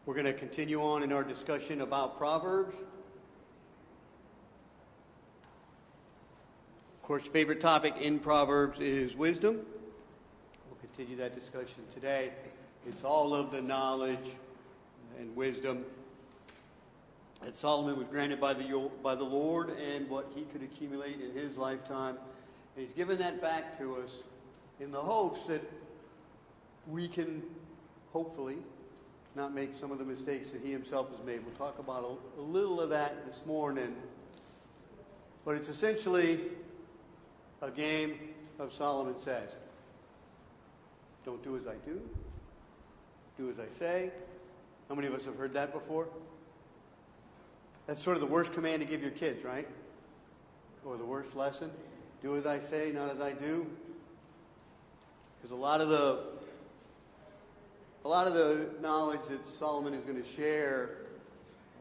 We're going to continue on in our discussion about Proverbs. Of course, favorite topic in Proverbs is wisdom. We'll continue that discussion today. It's all of the knowledge and wisdom that Solomon was granted by the Lord and what he could accumulate in his lifetime. And he's given that back to us in the hopes that we can hopefully not make some of the mistakes that he himself has made. We'll talk about a little of that this morning. But it's essentially a game of Solomon Says. Don't do as I do. Do as I say. How many of us have heard that before? That's sort of the worst command to give your kids, right? Or the worst lesson. Do as I say, not as I do. Because a lot of the knowledge that Solomon is going to share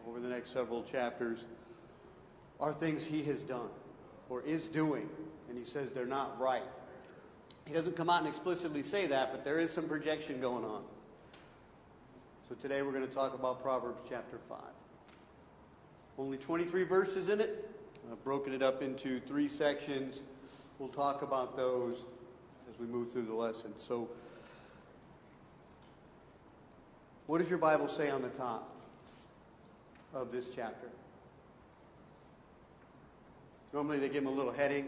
over the next several chapters are things he has done or is doing, and he says they're not right. He doesn't come out and explicitly say that, but there is some projection going on. So today we're going to talk about Proverbs chapter 5. Only 23 verses in it. I've broken it up into 3 sections. We'll talk about those as we move through the lesson. So, what does your Bible say on the top of this chapter? Normally they give them a little heading.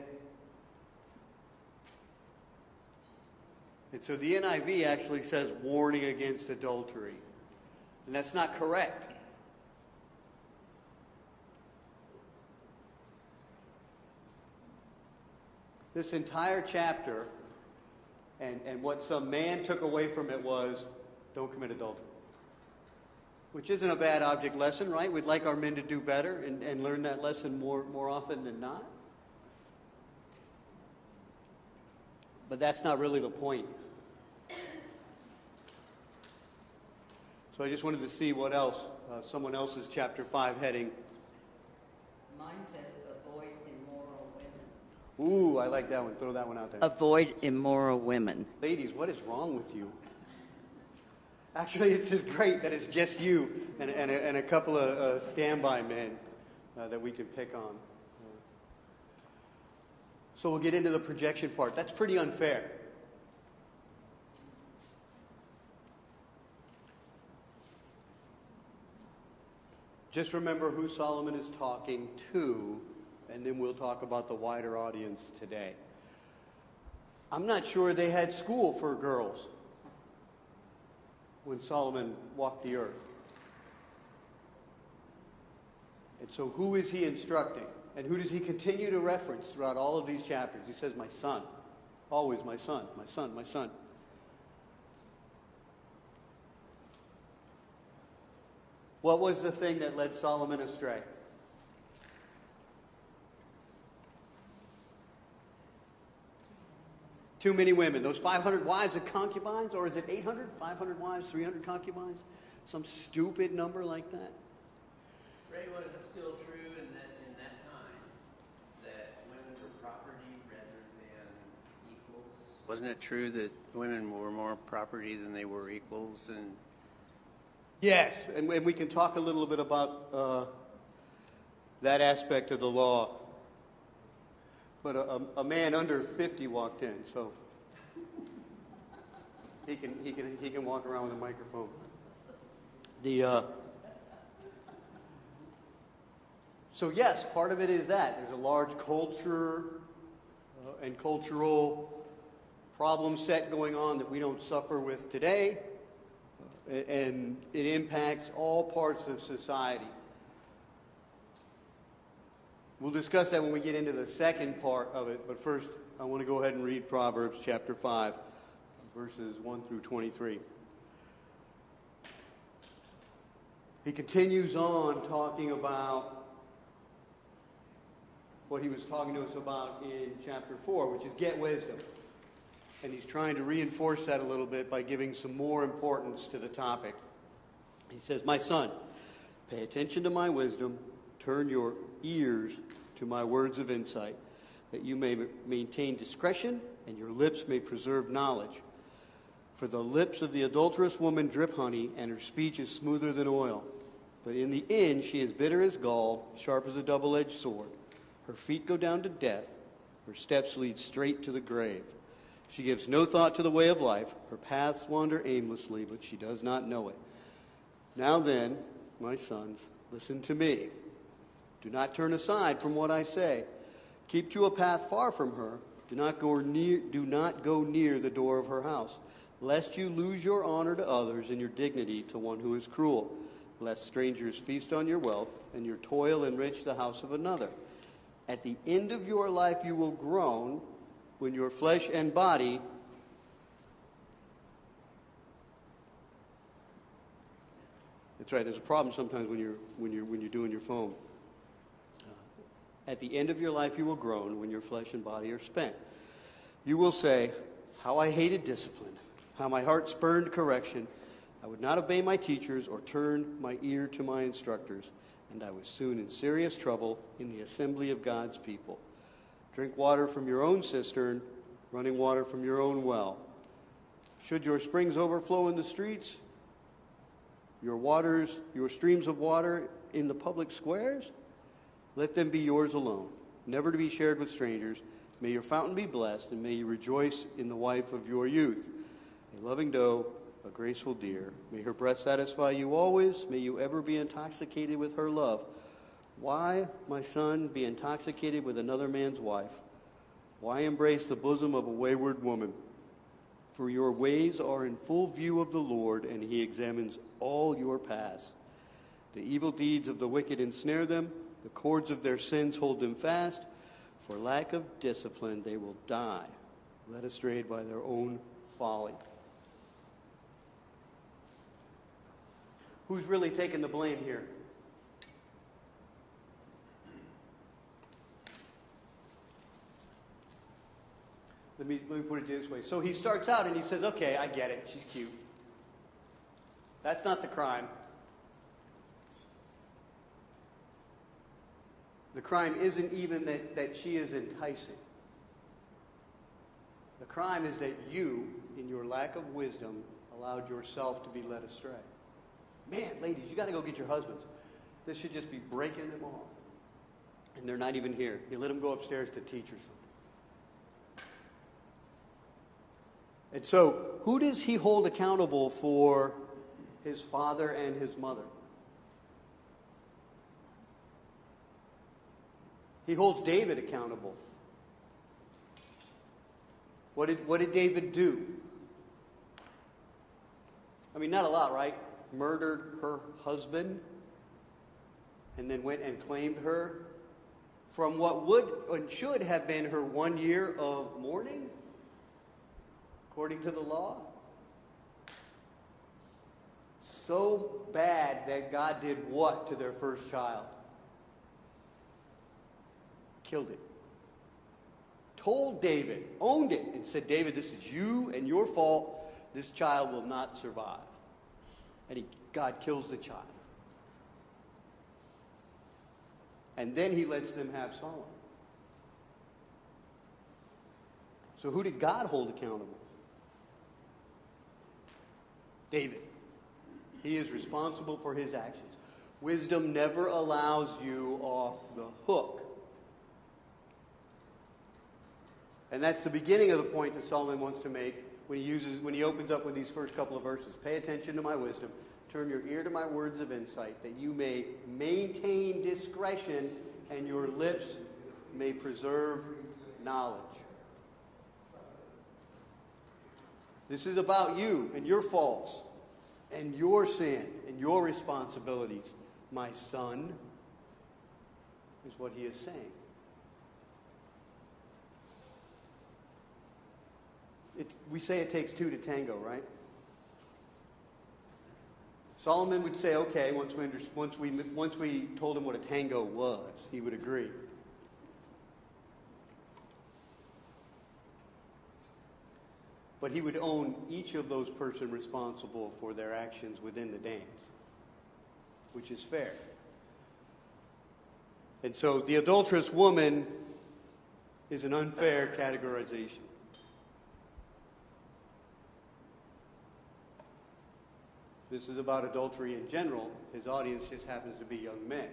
And so the NIV actually says warning against adultery. And that's not correct. This entire chapter and what some man took away from it was don't commit adultery. Which isn't a bad object lesson, right? We'd like our men to do better and learn that lesson more often than not. But that's not really the point. So I just wanted to see what else, someone else's chapter 5 heading. Mine says avoid immoral women. Ooh, I like that one. Throw that one out there. Avoid immoral women. Ladies, what is wrong with you? Actually, it's just great that it's just you and a couple of standby men that we can pick on. So we'll get into the projection part. That's pretty unfair. Just remember who Solomon is talking to, and then we'll talk about the wider audience today. I'm not sure they had school for girls when Solomon walked the earth. And so who is he instructing? And who does he continue to reference throughout all of these chapters? He says, my son. Always my son, my son, my son. What was the thing that led Solomon astray? Too many women. Those 500 wives and concubines, or is it 800? 500 wives, 300 concubines? Some stupid number like that. Ray, was it still true in that time that women were property rather than equals? Wasn't it true that women were more property than they were equals? And yes, and we can talk a little bit about that aspect of the law. But a man under 50 walked in, so he can walk around with a microphone. So yes, part of it is that there's a large culture and cultural problem set going on that we don't suffer with today, and it impacts all parts of society. We'll discuss that when we get into the second part of it, but first I want to go ahead and read Proverbs chapter 5, verses 1 through 23. He continues on talking about what he was talking to us about in chapter 4, which is get wisdom. And he's trying to reinforce that a little bit by giving some more importance to the topic. He says, my son, pay attention to my wisdom, turn your ears to my words of insight, that you may maintain discretion and your lips may preserve knowledge. For the lips of the adulterous woman drip honey, and her speech is smoother than oil. But in the end she is bitter as gall, sharp as a double-edged sword. Her feet go down to death, her steps lead straight to the grave. She gives no thought to the way of life. Her paths wander aimlessly, but she does not know it. Now then, my sons, listen to me. Do not turn aside from what I say. Keep to a path far from her. Do not go near the door of her house, lest you lose your honor to others and your dignity to one who is cruel, lest strangers feast on your wealth and your toil enrich the house of another. At the end of your life you will groan when your flesh and body That's right. There's a problem sometimes when you're doing your phone. At the end of your life you will groan when your flesh and body are spent. You will say, "How I hated discipline, how my heart spurned correction. I would not obey my teachers or turn my ear to my instructors, and I was soon in serious trouble in the assembly of God's people. Drink water from your own cistern, running water from your own well. Should your springs overflow in the streets, your streams of water in the public squares, let them be yours alone, never to be shared with strangers. May your fountain be blessed, and may you rejoice in the wife of your youth, a loving doe, a graceful deer. May her breast satisfy you always. May you ever be intoxicated with her love. Why, my son, be intoxicated with another man's wife? Why embrace the bosom of a wayward woman? For your ways are in full view of the Lord, and he examines all your paths. The evil deeds of the wicked ensnare them. The cords of their sins hold them fast. For lack of discipline, they will die, led astray by their own folly." Who's really taking the blame here? Let me put it this way. So he starts out and he says, okay, I get it. She's cute. That's not the crime. The crime isn't even that she is enticing. The crime is that you, in your lack of wisdom, allowed yourself to be led astray. Man, ladies, you got to go get your husbands. This should just be breaking them off. And they're not even here. You let them go upstairs to teach or something. And so, who does he hold accountable for his father and his mother? He holds David accountable. What did David do? I mean, not a lot, right? Murdered her husband and then went and claimed her from what would and should have been her 1 year of mourning, according to the law. So bad that God did what to their first child? Killed it. Told David, owned it, and said, David, this is you and your fault. This child will not survive. And God kills the child. And then he lets them have Solomon. So who did God hold accountable? David. He is responsible for his actions. Wisdom never allows you off the hook. And that's the beginning of the point that Solomon wants to make when he opens up with these first couple of verses. Pay attention to my wisdom. Turn your ear to my words of insight, that you may maintain discretion and your lips may preserve knowledge. This is about you and your faults and your sin and your responsibilities, my son, is what he is saying. We say it takes two to tango, right? Solomon would say, okay, once we told him what a tango was, he would agree. But he would own each of those persons responsible for their actions within the dance, which is fair. And so the adulterous woman is an unfair categorization. This is about adultery in general. His audience just happens to be young men.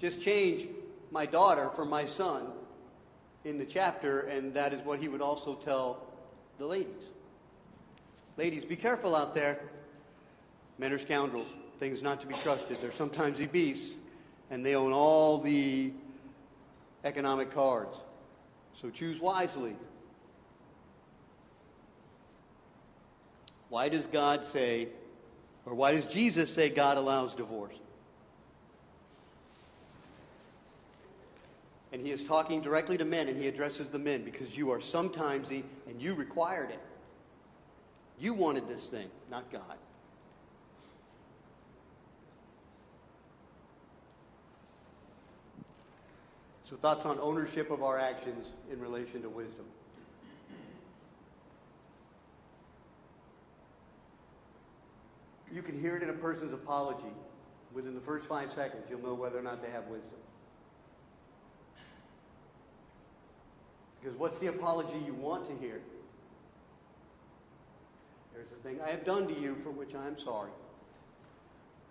Just change my daughter for my son in the chapter, and that is what he would also tell the ladies. Ladies, be careful out there. Men are scoundrels, things not to be trusted. They're sometimes the beasts, and they own all the economic cards. So choose wisely. Why does God say, or why does Jesus say God allows divorce? And he is talking directly to men, and he addresses the men because you are sometimes and you required it. You wanted this thing, not God. So thoughts on ownership of our actions in relation to wisdom. You can hear it in a person's apology. Within the first 5 seconds, you'll know whether or not they have wisdom. Because what's the apology you want to hear? There's the thing I have done to you for which I am sorry.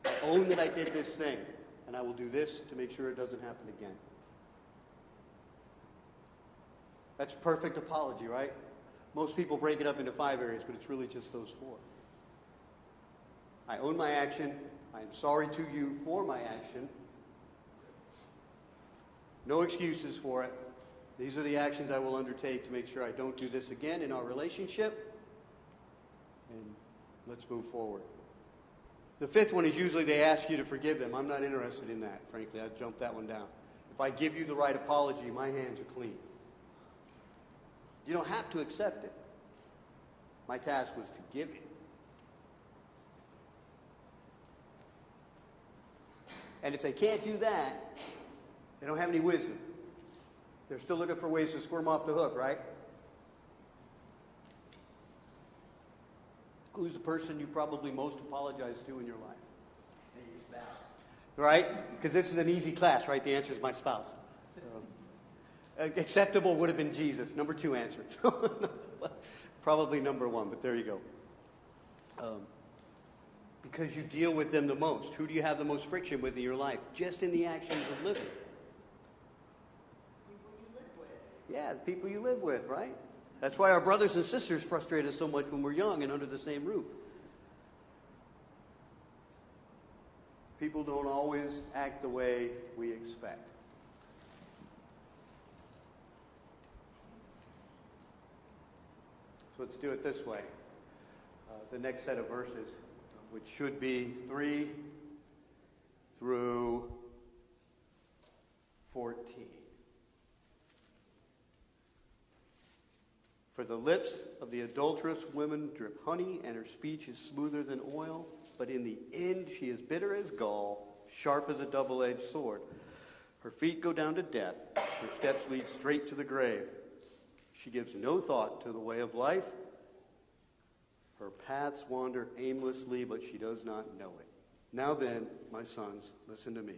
I own that I did this thing, and I will do this to make sure it doesn't happen again. That's perfect apology, right? Most people break it up into 5 areas, but it's really just those 4. I own my action. I am sorry to you for my action. No excuses for it. These are the actions I will undertake to make sure I don't do this again in our relationship. And let's move forward. The 5th one is usually they ask you to forgive them. I'm not interested in that, frankly. I'd jump that one down. If I give you the right apology, my hands are clean. You don't have to accept it. My task was to give it. And if they can't do that, they don't have any wisdom. They're still looking for ways to squirm off the hook, right? Who's the person you probably most apologize to in your life? And your spouse. Right? Because this is an easy class, right? The answer is my spouse. Acceptable would have been Jesus. Number 2 answer. Probably number 1, but there you go. Because you deal with them the most. Who do you have the most friction with in your life? Just in the actions of living. People you live with. Yeah, the people you live with, right? That's why our brothers and sisters frustrate us so much when we're young and under the same roof. People don't always act the way we expect. So let's do it this way. The next set of verses, which should be 3 through 14. For the lips of the adulterous woman drip honey, and her speech is smoother than oil, but in the end she is bitter as gall, sharp as a double-edged sword. Her feet go down to death, her steps lead straight to the grave. She gives no thought to the way of life. Her paths wander aimlessly, but she does not know it. Now then, my sons, listen to me.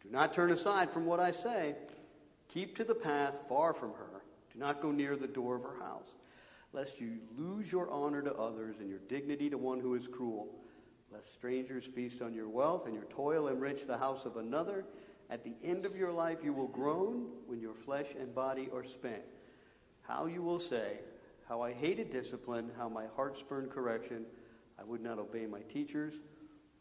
Do not turn aside from what I say. Keep to the path far from her. Do not go near the door of her house, lest you lose your honor to others and your dignity to one who is cruel. Lest strangers feast on your wealth and your toil enrich the house of another. At the end of your life you will groan when your flesh and body are spent. How you will say, how I hated discipline, how my heart spurned correction. I would not obey my teachers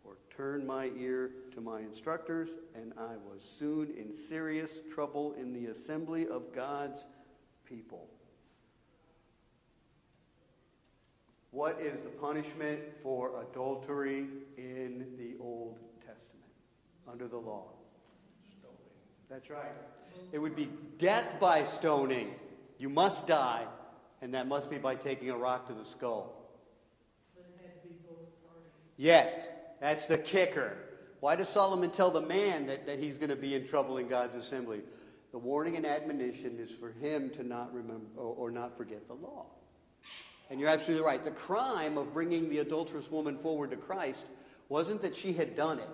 or turn my ear to my instructors, and I was soon in serious trouble in the assembly of God's people. What is the punishment for adultery in the Old Testament under the law? Stoning. That's right. It would be death by stoning. You must die, and that must be by taking a rock to the skull. But it had to be both parties. Yes, that's the kicker. Why does Solomon tell the man that he's going to be in trouble in God's assembly? The warning and admonition is for him to not remember or not forget the law. And you're absolutely right. The crime of bringing the adulterous woman forward to Christ wasn't that she had done it.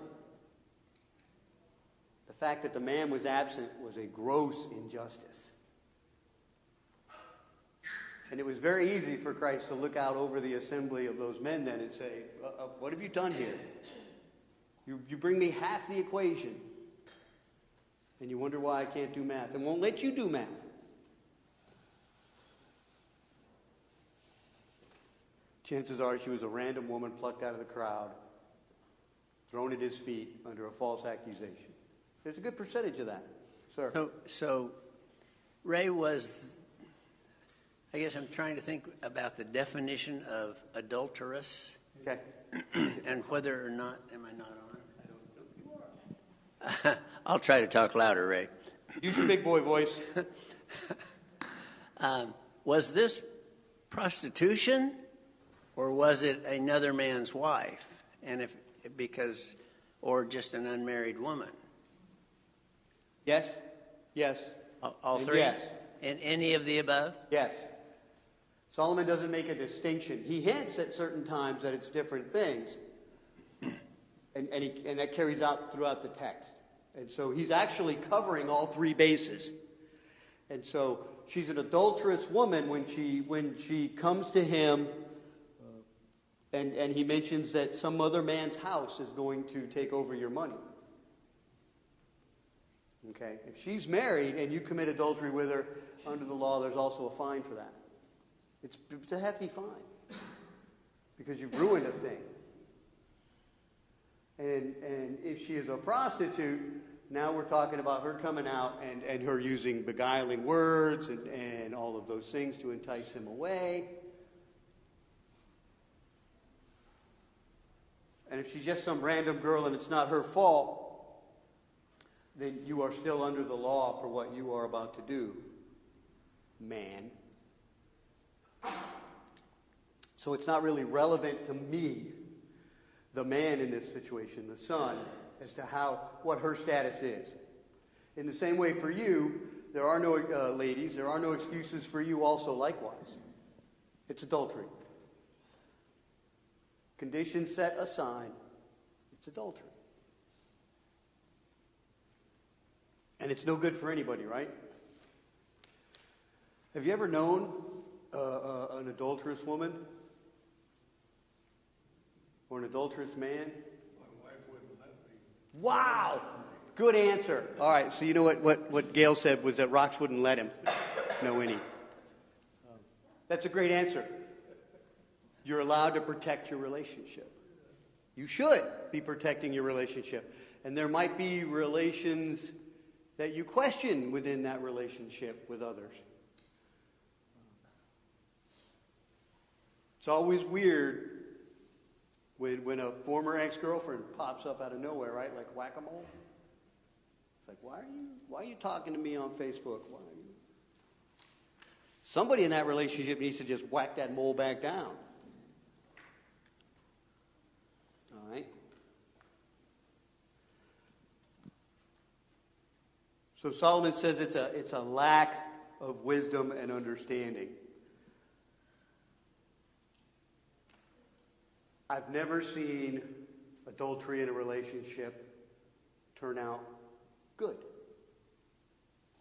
The fact that the man was absent was a gross injustice. And it was very easy for Christ to look out over the assembly of those men then and say, what have you done here? You bring me half the equation. And you wonder why I can't do math and won't let you do math. Chances are she was a random woman plucked out of the crowd, thrown at his feet under a false accusation. There's a good percentage of that, sir. So Ray was, I guess I'm trying to think about the definition of adulteress. Okay. And whether or not, am I not on? I'll try to talk louder, Ray. Use your big boy voice. Was this prostitution, or was it another man's wife? And or just an unmarried woman? Yes. Yes. All And three? yes. And any of the above? Yes. Solomon doesn't make a distinction. He hints at certain times that it's different things. And that carries out throughout the text. And so he's actually covering all three bases. And so she's an adulterous woman when she comes to him, and he mentions that some other man's house is going to take over your money. Okay? If she's married and you commit adultery with her, under the law, there's also a fine for that. It's a hefty fine because you've ruined a thing. And if she is a prostitute, now we're talking about her coming out and her using beguiling words and all of those things to entice him away. And if she's just some random girl and it's not her fault, then you are still under the law for what you are about to do, man. So it's not really relevant to me, the man in this situation, the son, as to what her status is. In the same way for you, there are no ladies, there are no excuses for you also likewise. It's adultery. Conditions set aside, it's adultery. And it's no good for anybody, right? Have you ever known an adulterous woman? Or an adulterous man? My wife wouldn't let me. Wow! Good answer. All right, so you know what Gail said was that rocks wouldn't let him know any. That's a great answer. You're allowed to protect your relationship. You should be protecting your relationship. And there might be relations that you question within that relationship with others. It's always weird when a former ex-girlfriend pops up out of nowhere, right? Like whack-a-mole. It's like, why are you talking to me on Facebook? Why are you? Somebody in that relationship needs to just whack that mole back down. All right? So Solomon says it's a lack of wisdom and understanding. I've never seen adultery in a relationship turn out good.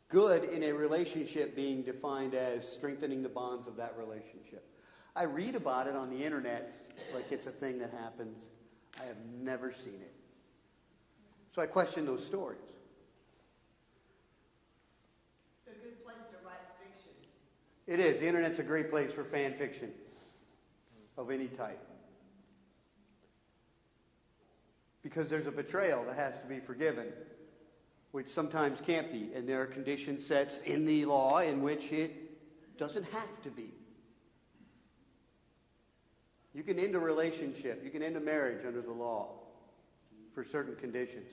Good in a relationship being defined as strengthening the bonds of that relationship. I read about it on the internet like it's a thing that happens. I have never seen it. So I question those stories. It's a good place to write fiction. It is. The internet's a great place for fan fiction of any type. Because there's a betrayal that has to be forgiven, which sometimes can't be. And there are condition sets in the law in which it doesn't have to be. You can end a relationship, you can end a marriage under the law for certain conditions.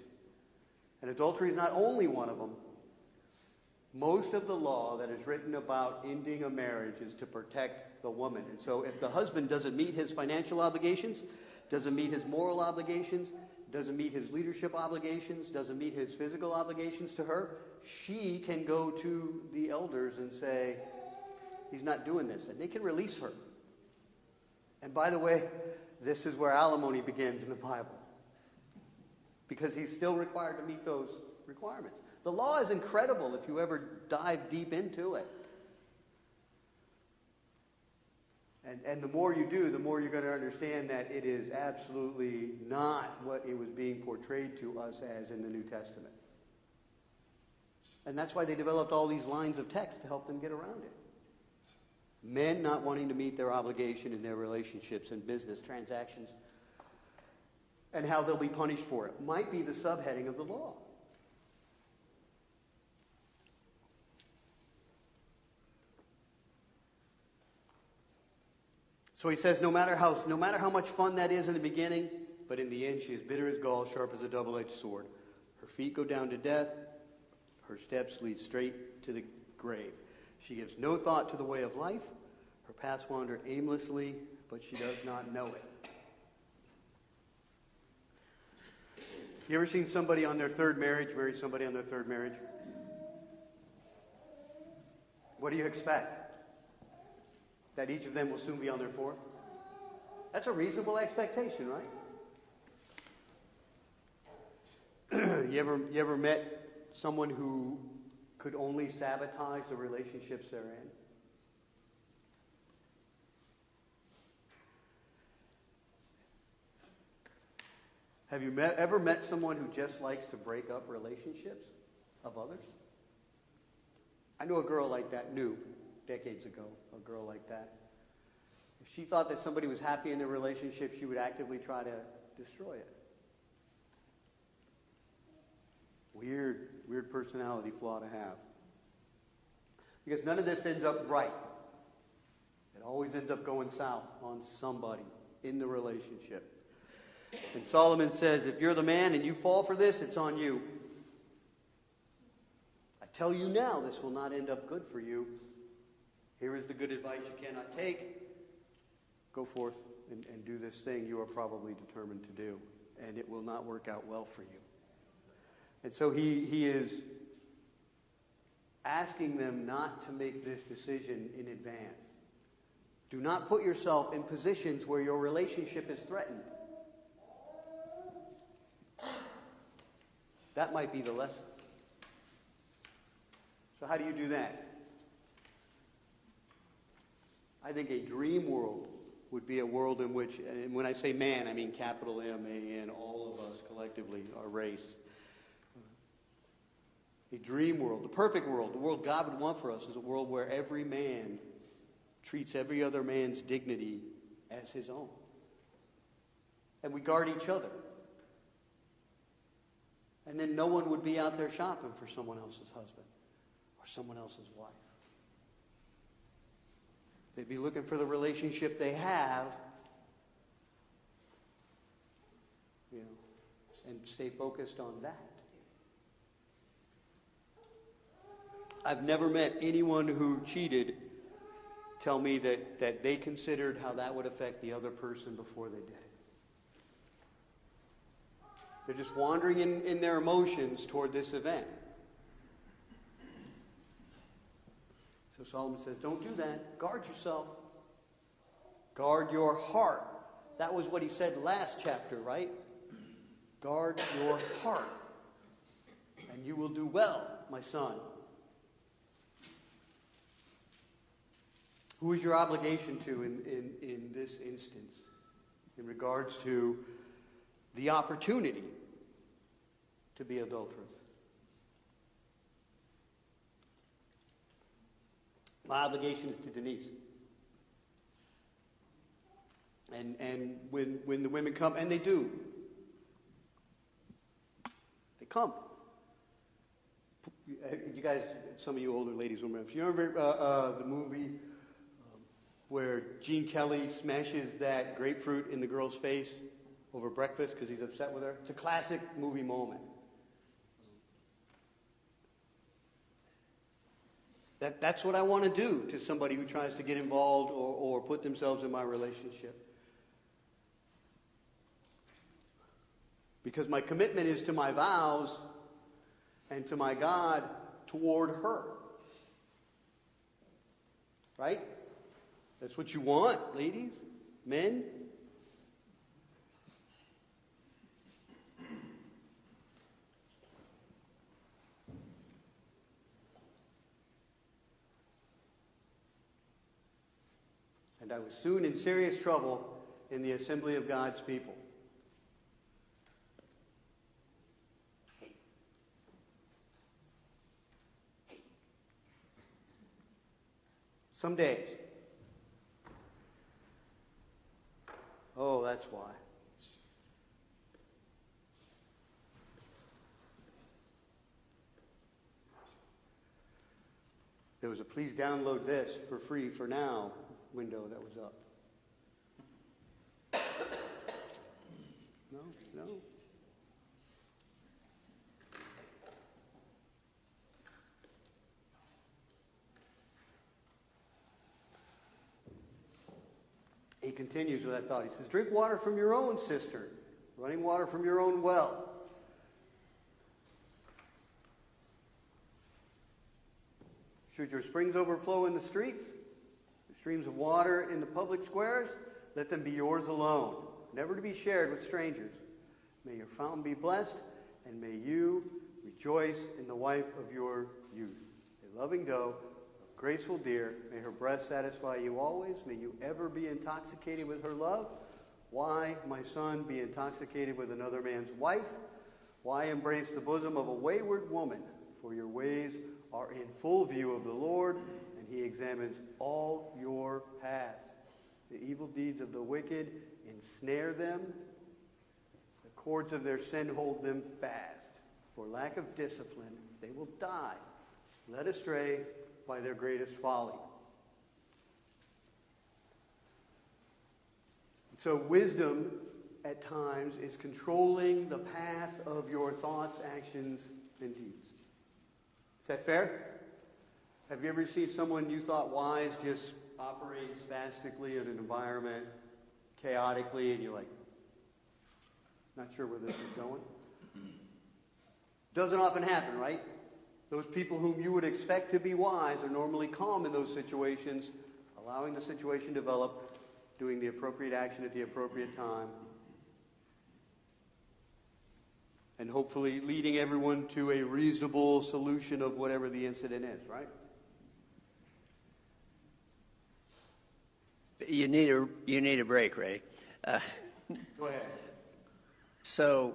And adultery is not only one of them. Most of the law that is written about ending a marriage is to protect the woman. And so if the husband doesn't meet his financial obligations, doesn't meet his moral obligations, doesn't meet his leadership obligations, doesn't meet his physical obligations to her, she can go to the elders and say, he's not doing this. And they can release her. And by the way, this is where alimony begins in the Bible. Because he's still required to meet those requirements. The law is incredible if you ever dive deep into it. And the more you do, the more you're going to understand that it is absolutely not what it was being portrayed to us as in the New Testament. And that's why they developed all these lines of text to help them get around it. Men not wanting to meet their obligation in their relationships and business transactions, and how they'll be punished for it, might be the subheading of the law. So he says, no matter how much fun that is in the beginning, but in the end she is bitter as gall, sharp as a double-edged sword. Her feet go down to death, her steps lead straight to the grave. She gives no thought to the way of life. Her paths wander aimlessly, but she does not know it. You ever seen somebody on their third marriage marry somebody on their third marriage? What do you expect? That each of them will soon be on their fourth? That's a reasonable expectation, right? You ever met someone who could only sabotage the relationships they're in? Have you ever met someone who just likes to break up relationships of others? I knew a girl like that, decades ago, a girl like that. If she thought that somebody was happy in their relationship, she would actively try to destroy it. Weird personality flaw to have. Because none of this ends up right. It always ends up going south on somebody in the relationship. And Solomon says, if you're the man and you fall for this, it's on you. I tell you now, this will not end up good for you. Here is the good advice you cannot take. Go forth and do this thing you are probably determined to do, and it will not work out well for you. And so he is asking them not to make this decision in advance. Do not put yourself in positions where your relationship is threatened. That might be the lesson. So how do you do that? I think a dream world would be a world in which, and when I say man, I mean capital M-A-N, all of us collectively, our race. A dream world, the perfect world, the world God would want for us is a world where every man treats every other man's dignity as his own. And we guard each other. And then no one would be out there shopping for someone else's husband or someone else's wife. They'd be looking for the relationship they have, and stay focused on that. I've never met anyone who cheated tell me that they considered how that would affect the other person before they did it. They're just wandering in their emotions toward this event. So Solomon says, don't do that. Guard yourself. Guard your heart. That was what he said last chapter, right? Guard your heart, and you will do well, my son. Who is your obligation to in this instance in regards to the opportunity to be adulterous? My obligation is to Denise. And when the women come, and they do, they come. You guys, some of you older ladies will remember. You remember the movie where Gene Kelly smashes that grapefruit in the girl's face over breakfast because he's upset with her? It's a classic movie moment. That's what I want to do to somebody who tries to get involved or put themselves in my relationship. Because my commitment is to my vows and to my God toward her. Right? That's what you want, ladies, men. and I was soon in serious trouble in the assembly of God's people. Some days. Oh, that's why. There was a please download this for free for now window that was up. No. He continues with that thought. He says, drink water from your own cistern, running water from your own well. Should your springs overflow in the streets, the streams of water in the public squares, let them be yours alone, never to be shared with strangers. May your fountain be blessed, and may you rejoice in the wife of your youth. A loving doe, a graceful deer, may her breast satisfy you always. May you ever be intoxicated with her love. Why, my son, be intoxicated with another man's wife? Why embrace the bosom of a wayward woman? For your ways are in full view of the Lord, and he examines all your paths. The evil deeds of the wicked ensnare them. The cords of their sin hold them fast. For lack of discipline, they will die, led astray by their greatest folly. So wisdom, at times, is controlling the path of your thoughts, actions, and deeds. Is that fair? Have you ever seen someone you thought wise just operate spastically in an environment, chaotically, and you're like, not sure where this is going? Doesn't often happen, right? Those people whom you would expect to be wise are normally calm in those situations, allowing the situation to develop, doing the appropriate action at the appropriate time, and hopefully leading everyone to a reasonable solution of whatever the incident is, right? You need a break, Ray. Go ahead. So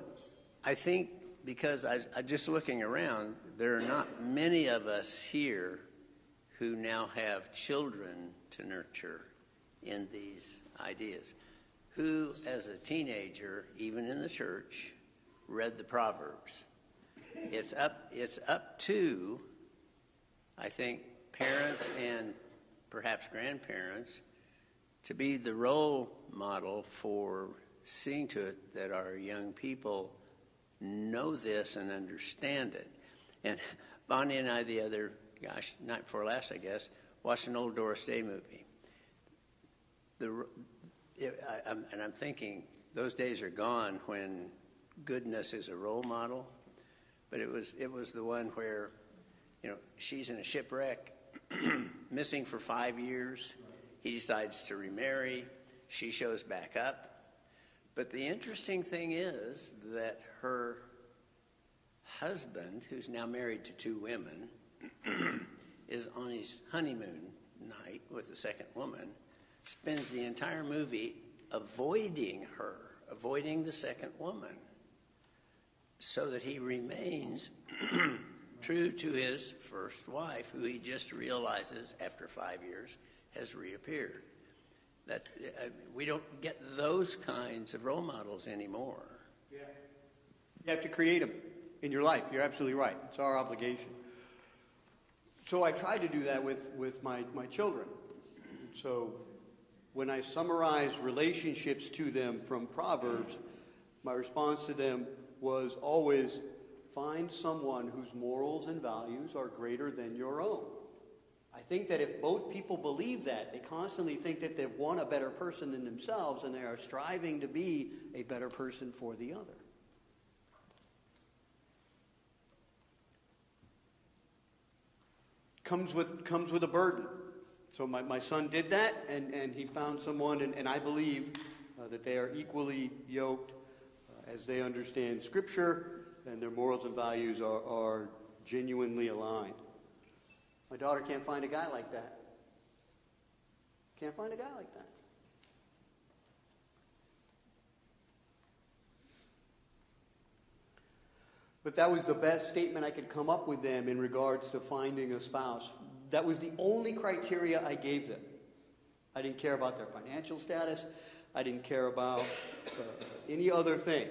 I think because I just looking around, there are not many of us here who now have children to nurture in these ideas. Who, as a teenager, even in the church, read the Proverbs? It's up to, I think, parents and perhaps grandparents to be the role model for seeing to it that our young people know this and understand it. And Bonnie and I night before last, I guess, watched an old Doris Day movie. I'm thinking those days are gone when goodness is a role model, but it was the one where, she's in a shipwreck, missing for 5 years. He decides to remarry. She shows back up. But the interesting thing is that her husband, who's now married to 2 women, is on his honeymoon night with the second woman, spends the entire movie avoiding the second woman, so that he remains true to his first wife, who he just realizes after 5 years has reappeared. We don't get those kinds of role models anymore. Yeah. You have to create them in your life. You're absolutely right. It's our obligation. So I try to do that with my children. So when I summarize relationships to them from Proverbs, my response to them was always, find someone whose morals and values are greater than your own. I think that if both people believe that, they constantly think that they've won a better person than themselves, and they are striving to be a better person for the other. Comes with a burden. So my son did that, and he found someone, and I believe that they are equally yoked as they understand Scripture, and their morals and values are genuinely aligned. My daughter can't find a guy like that. Can't find a guy like that. But that was the best statement I could come up with them in regards to finding a spouse. That was the only criteria I gave them. I didn't care about their financial status. I didn't care about any other thing.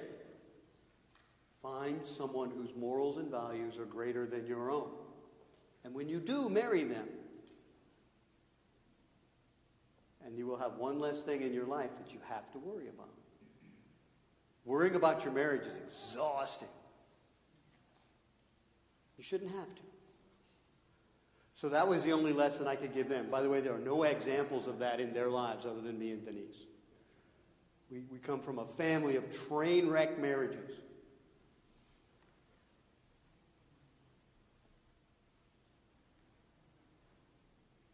Find someone whose morals and values are greater than your own. And when you do, marry them. And you will have one less thing in your life that you have to worry about. Worrying about your marriage is exhausting. You shouldn't have to. So that was the only lesson I could give them. By the way, there are no examples of that in their lives other than me and Denise. We come from a family of train wreck marriages.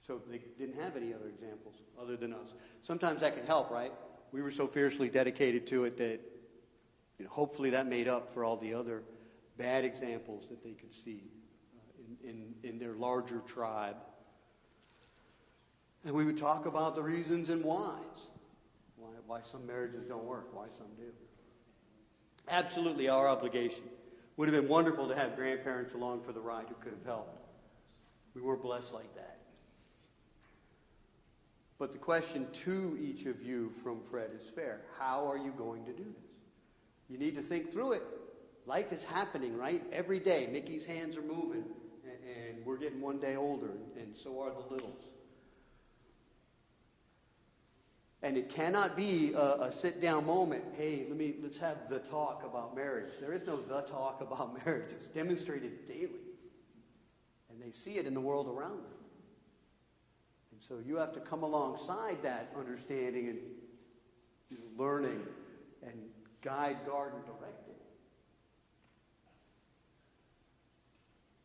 So they didn't have any other examples other than us. Sometimes that can help, right? We were so fiercely dedicated to it that hopefully that made up for all the other bad examples that they could see in their larger tribe. And we would talk about the reasons and whys. Why some marriages don't work, why some do. Absolutely our obligation. Would have been wonderful to have grandparents along for the ride who could have helped. We weren't blessed like that. But the question to each of you from Fred is fair. How are you going to do this? You need to think through it. Life is happening, right? Every day. Mickey's hands are moving, and we're getting one day older, and so are the littles. And it cannot be a sit-down moment. Hey, let's have the talk about marriage. There is no the talk about marriage. It's demonstrated daily. And they see it in the world around them. And so you have to come alongside that understanding and learning and guide, guard, and direct it.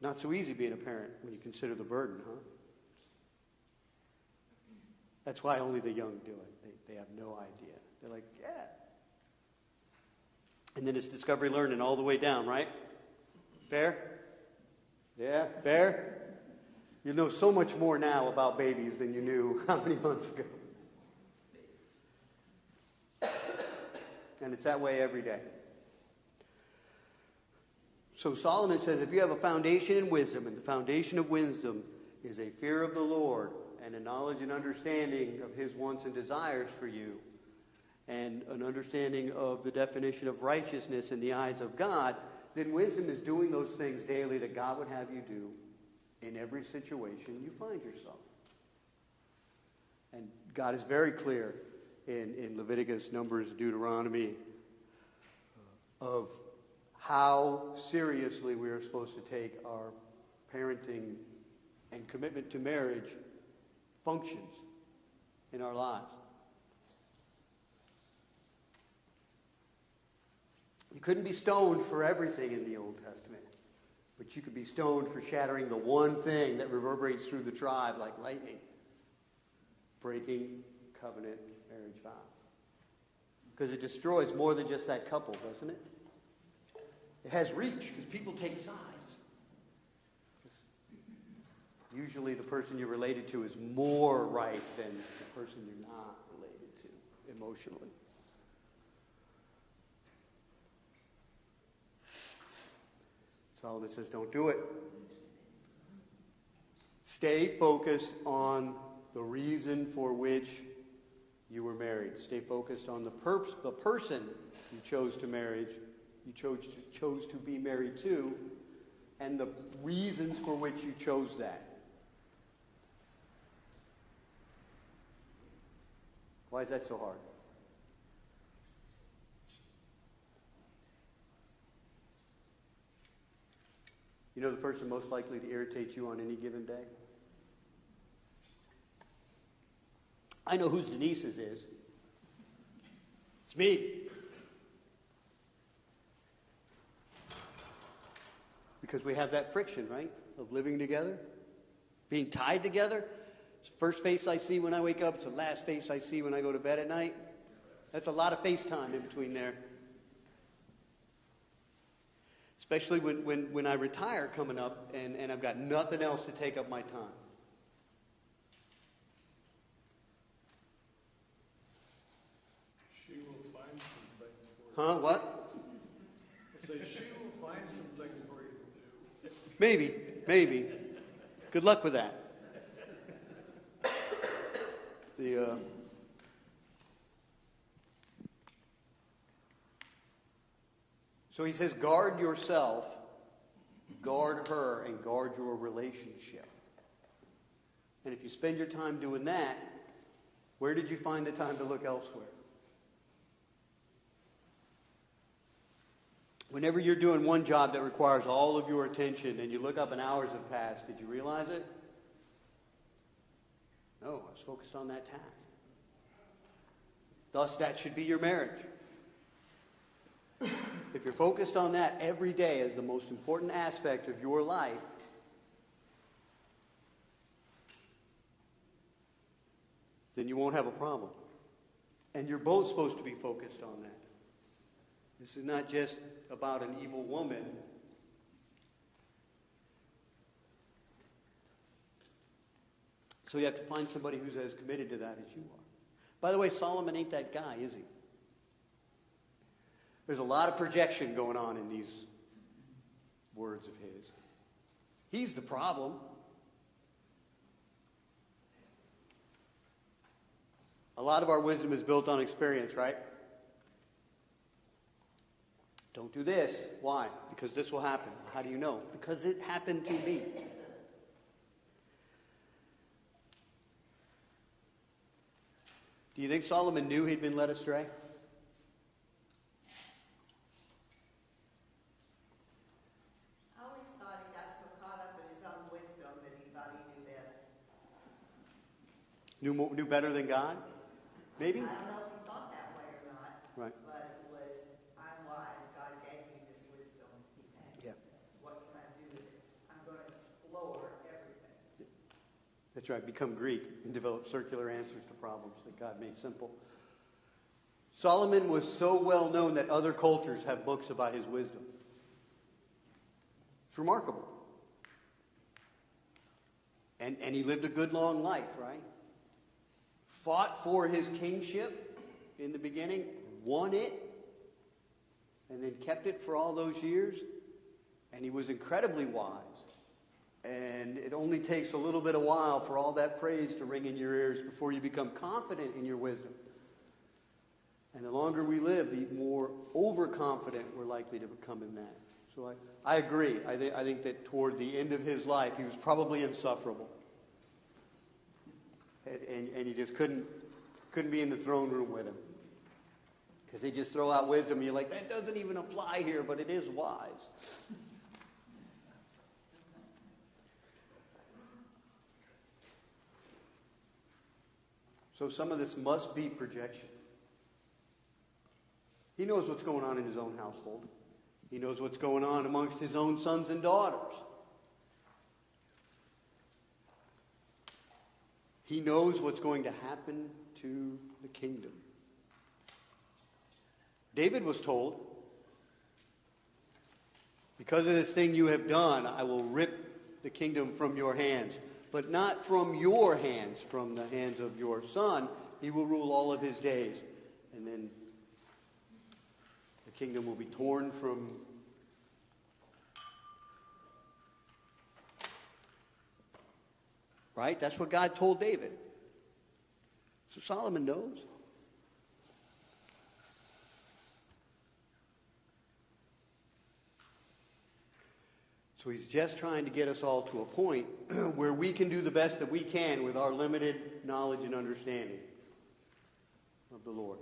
Not so easy being a parent when you consider the burden, huh? That's why only the young do it. They have no idea. They're like, yeah. And then it's discovery learning all the way down, right? Fair? Yeah, fair? You know so much more now about babies than you knew how many months ago. And it's that way every day. So Solomon says, if you have a foundation in wisdom, and the foundation of wisdom is a fear of the Lord, and a knowledge and understanding of his wants and desires for you, and an understanding of the definition of righteousness in the eyes of God, then wisdom is doing those things daily that God would have you do in every situation you find yourself. And God is very clear in Leviticus, Numbers, Deuteronomy, of how seriously we are supposed to take our parenting and commitment to marriage functions in our lives. You couldn't be stoned for everything in the Old Testament, but you could be stoned for shattering the one thing that reverberates through the tribe like lightning: breaking covenant marriage vow. Because it destroys more than just that couple, doesn't it? It has reach because people take sides. Usually the person you're related to is more right than the person you're not related to emotionally. Solomon says, don't do it. Stay focused on the reason for which you were married. Stay focused on the person you chose to marry, you chose to be married to, and the reasons for which you chose that. Why is that so hard? You know the person most likely to irritate you on any given day? I know whose Denise's is. It's me. Because we have that friction, right? Of living together, being tied together. It's the first face I see when I wake up. It's the last face I see when I go to bed at night. That's a lot of face time in between there. Especially when I retire coming up and I've got nothing else to take up my time. Huh? What? Say, she will find some things for you to do. Maybe. Good luck with that. So he says, guard yourself, guard her, and guard your relationship. And if you spend your time doing that, where did you find the time to look elsewhere? Whenever you're doing one job that requires all of your attention and you look up and hours have passed, did you realize it? No, I was focused on that task. Thus, that should be your marriage. If you're focused on that every day as the most important aspect of your life, then you won't have a problem. And you're both supposed to be focused on that. This is not just about an evil woman. So you have to find somebody who's as committed to that as you are. By the way, Solomon ain't that guy, is he? There's a lot of projection going on in these words of his. He's the problem. A lot of our wisdom is built on experience, right? Don't do this. Why? Because this will happen. How do you know? Because it happened to me. Do you think Solomon knew he'd been led astray? I always thought he got so caught up in his own wisdom that he thought he knew best. Knew better than God? Maybe? I don't know if he thought that way or not. Right. But it was, I'm wise. God gave me this wisdom. Yeah. What can I do with it? I'm going to explore everything. That's right. Become Greek and develop circular answers to problems that God made simple. Solomon was so well known that other cultures have books about his wisdom. It's remarkable. And he lived a good long life, right? Fought for his kingship in the beginning, won it, and then kept it for all those years. And he was incredibly wise. And it only takes a little bit of while for all that praise to ring in your ears before you become confident in your wisdom. And the longer we live, the more overconfident we're likely to become in that. So I agree. I think that toward the end of his life, he was probably insufferable. And you just couldn't be in the throne room with him. Because they just throw out wisdom, and you're like, that doesn't even apply here, but it is wise. So some of this must be projection. He knows what's going on in his own household. He knows what's going on amongst his own sons and daughters. He knows what's going to happen to the kingdom. David was told, because of this thing you have done, I will rip the kingdom from your hands. But not from your hands, from the hands of your son. He will rule all of his days. And then the kingdom will be torn from right? That's what God told David. So Solomon knows. So he's just trying to get us all to a point where we can do the best that we can with our limited knowledge and understanding of the Lord.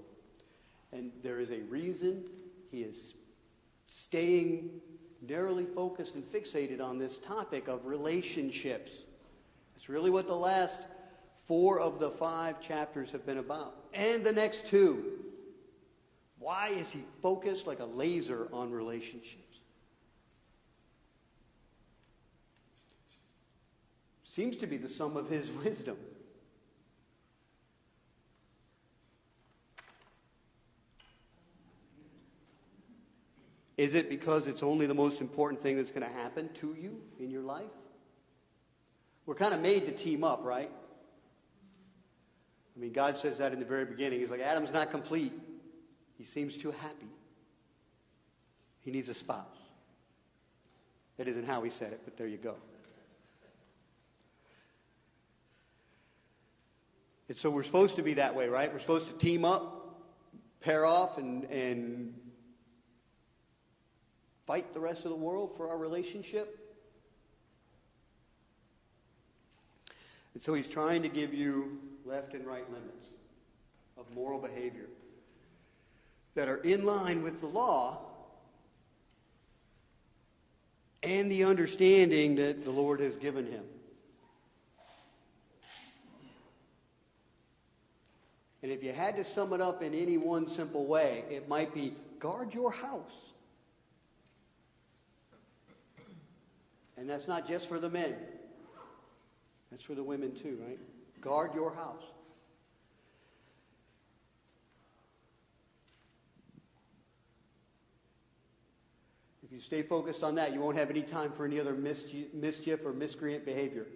And there is a reason he is staying narrowly focused and fixated on this topic of relationships. It's really what the last 4 of the 5 chapters have been about. And the next 2. Why is he focused like a laser on relationships? Seems to be the sum of his wisdom. Is it because it's only the most important thing that's going to happen to you in your life? We're kind of made to team up, right? I mean, God says that in the very beginning. He's like, Adam's not complete. He seems too happy. He needs a spouse. That isn't how he said it, but there you go. And so we're supposed to be that way, right? We're supposed to team up, pair off, and fight the rest of the world for our relationship. And so he's trying to give you left and right limits of moral behavior that are in line with the law and the understanding that the Lord has given him. And if you had to sum it up in any one simple way, it might be guard your house. And that's not just for the men. That's for the women too, right? Guard your house. If you stay focused on that, you won't have any time for any other mischief or miscreant behavior.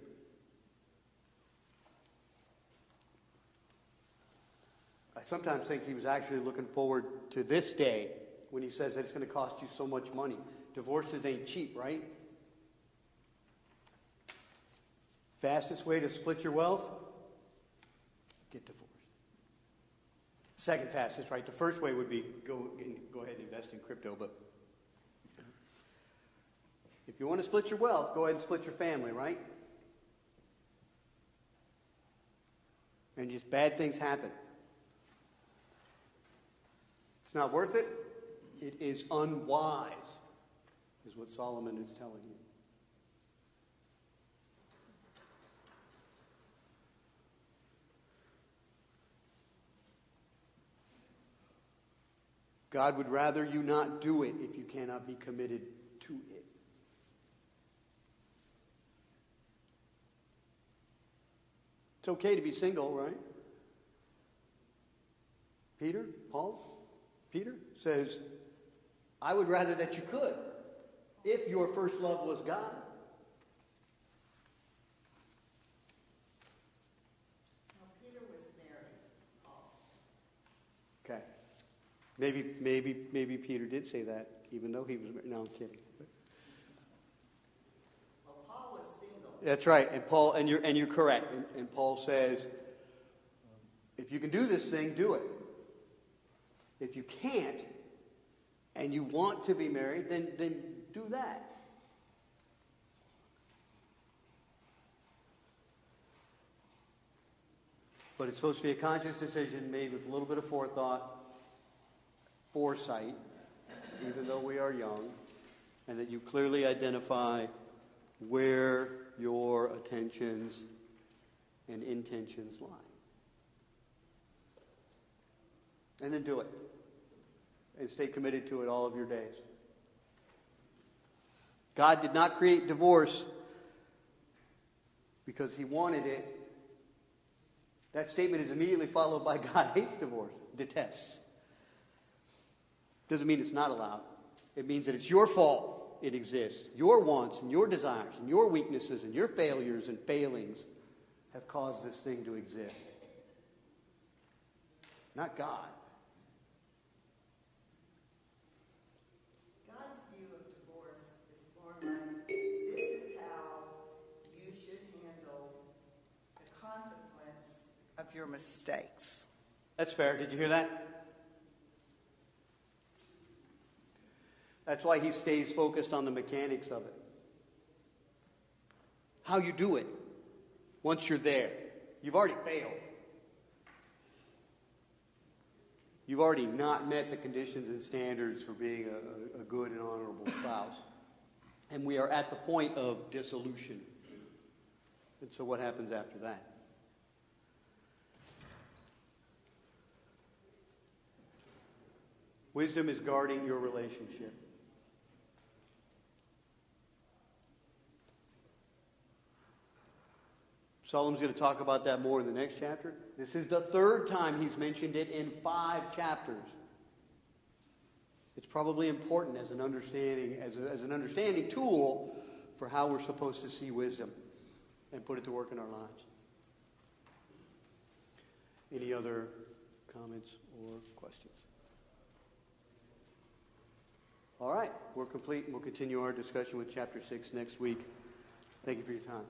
I sometimes think he was actually looking forward to this day when he says that it's going to cost you so much money. Divorces ain't cheap, right? Fastest way to split your wealth? Get divorced. Second fastest, right? The first way would be go ahead and invest in crypto, but if you want to split your wealth, go ahead and split your family, right? And just bad things happen. It's not worth it. It is unwise, is what Solomon is telling you. God would rather you not do it if you cannot be committed to it. It's okay to be single, right? Peter says, I would rather that you could, if your first love was God. Now, Peter was married, Paul. Okay. Maybe Peter did say that, even though he was married. No, I'm kidding. Well, Paul was single. That's right. And Paul, and you're correct. And Paul says, if you can do this thing, do it. If you can't, and you want to be married, then do that. But it's supposed to be a conscious decision made with a little bit of foresight, even though we are young, and that you clearly identify where your attentions and intentions lie. And then do it. And stay committed to it all of your days. God did not create divorce because he wanted it. That statement is immediately followed by God hates divorce, detests. Doesn't mean it's not allowed. It means that it's your fault it exists. Your wants and your desires and your weaknesses and your failures and failings have caused this thing to exist. Not God. God's view of divorce is more like, this is how you should handle the consequence of your mistakes. That's fair. Did you hear that? That's why he stays focused on the mechanics of it. How you do it once you're there. You've already failed. You've already not met the conditions and standards for being a good and honorable spouse. And we are at the point of dissolution. And so what happens after that? Wisdom is guarding your relationship. Solomon's going to talk about that more in the next chapter. This is the third time he's mentioned it in 5 chapters. It's probably important as an understanding tool for how we're supposed to see wisdom and put it to work in our lives. Any other comments or questions? All right, we're complete. We'll continue our discussion with chapter 6 next week. Thank you for your time.